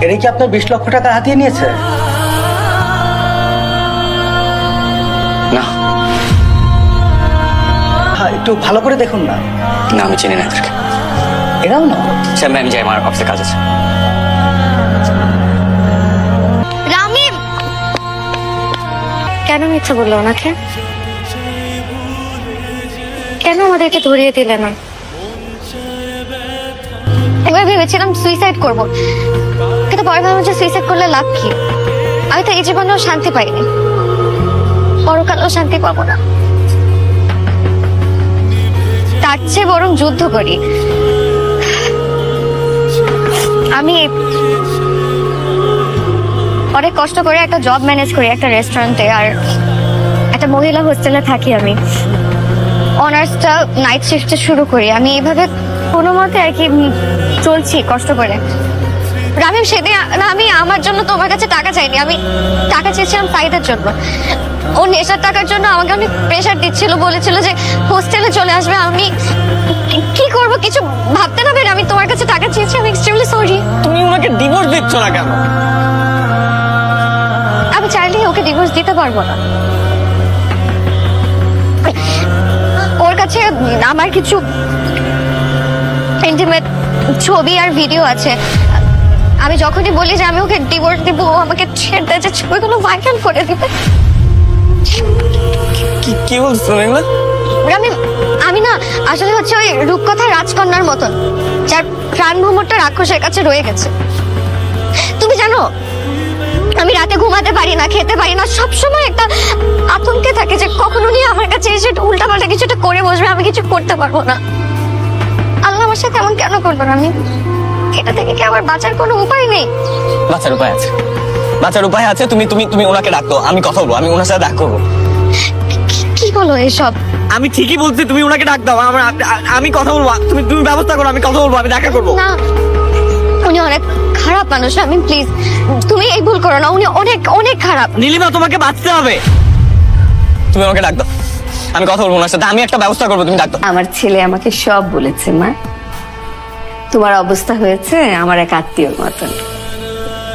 এরা কি আপনার 20 লক্ষ টাকা হাতিয়ে নিয়েছে? না। হ্যাঁ, একটু ভালো করে দেখুন না। না, আমি চিনি না এদেরকে। এরাও না? স্যার, আমি যাই, আমার অফিসে কাজ আছে। রামিম কেন মিথ্যা বললো ওনাকে? কেন আমাদেরকে ধরিয়ে দিলে না? একবার ভেবেছিলাম সুইসাইড করব, কিন্তু পরে ভাবলাম যে সুইসাইড করলে লাভ কি? আমি তো এই জীবনেও শান্তি পাইনি, পরকালেও শান্তি পাবো না। তার চেয়ে বরং যুদ্ধ করি। আমি অনেক কষ্ট করে একটা জব ম্যানেজ করি একটা রেস্টুরেন্টে, আর একটা মহিলা হোস্টেলে থাকি। আমি অনার্সটা নাইট শিফটে শুরু করি। আমি এইভাবে কোনো মতে আর কি চলছি কষ্ট করে। রামিম, সেদিন আমি আমার জন্য তোমার কাছে টাকা চাইনি, আমি টাকা চেয়েছিলাম সাইদের জন্য। ও নেশার টাকার জন্য আমাকে অনেক প্রেশার দিচ্ছিল, বলেছিল যে হোস্টেলে চলে আসবে। আমি কি করব কিছু ভাবতে না পেরে আমি তোমার কাছে টাকা চেয়েছি। আমি এক্সট্রিমলি সরি। তুমি ওনাকে ডিভোর্স দিচ্ছ না কেন? আমি চাইলেই ওকে ডিভোর্স দিতে পারবো না। ওর কাছে আমার কিছু ইন্টিমেট ছবি আর ভিডিও আছে। আমি যখনই বলি যে আমি ওকে ডিভোর্স দিব, ও আমাকে ছেড়ে দেয়, যে ছবিগুলো ভাইরাল করে দিবে। কি বলছো এগুলো? আমি না আসলে হচ্ছে ওই রূপকথা রাজকন্যার মতন, যার প্রাণ ভ্রমরটা রাক্ষসের কাছে রয়ে গেছে। তুমি জানো, আমি রাতে ঘুমাতে পারি না, খেতে পারি না, সবসময় একটা আতঙ্কে থাকে যে কখন উনি আমার কাছে এসে উল্টাপাল্টা কিছুটা করে বসবে, আমি কিছু করতে পারবো না। আল্লাহ আমার সাথে এমন কেন করবেন? আমি এটা থেকে কি আবার বাঁচার কোনো উপায় নেই? বাঁচার উপায় আছে, বাঁচার উপায় আছে। তুমি তুমি তুমি ওনাকে ডাকো, আমি কথা বলবো, আমি ওনার সাথে দেখা করবো। কি বলো এসব? আমি ঠিকই বলছি, তুমি ওনাকে ডাক দাও, আমি কথা বলবো। তুমি তুমি ব্যবস্থা করো, আমি কথা বলবো, আমি দেখা করবো। না, উনি অনেক খারাপ মানুষ। আমি প্লিজ, তুমি এই ভুল করো না। উনি অনেক অনেক খারাপ। নীলিমা, তোমাকে বাঁচতে হবে। তুমি ওনাকে ডাক দাও, আমি কথা বলবো ওনার সাথে, আমি একটা ব্যবস্থা করবো, তুমি ডাক দাও। আমার ছেলে আমাকে সব বলেছে মা। তোমার অবস্থা হয়েছে আমার এক আত্মীয়র মতন।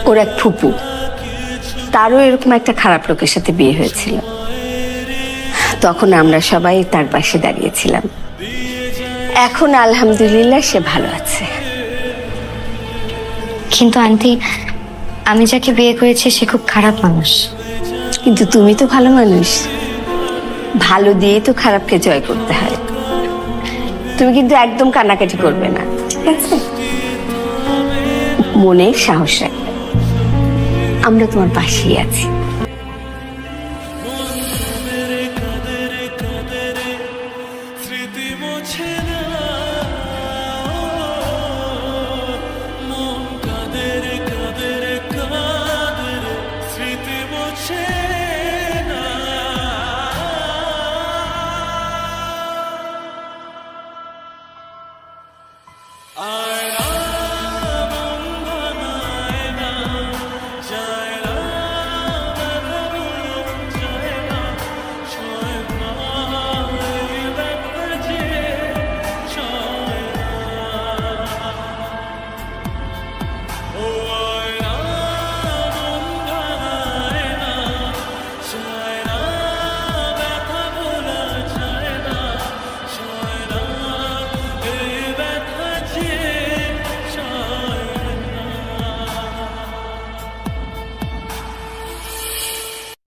ওর এক ফুপু, তারও এরকম একটা খারাপ লোকের সাথে বিয়ে হয়েছিল। তখন আমরা সবাই তার পাশে দাঁড়িয়েছিলাম। এখন আলহামদুলিল্লাহ সে ভালো আছে। কিন্তু আন্টি, আমি যাকে বিয়ে করেছি সে খুব খারাপ মানুষ। কিন্তু তুমি তো ভালো মানুষ, ভালো দিয়ে তো খারাপকে জয় করতে হয়। তুমি কিন্তু একদম কান্নাকাটি করবে না, ঠিক আছে? মনের সাহস রাখবে, আমরা তোমার পাশেই আছি।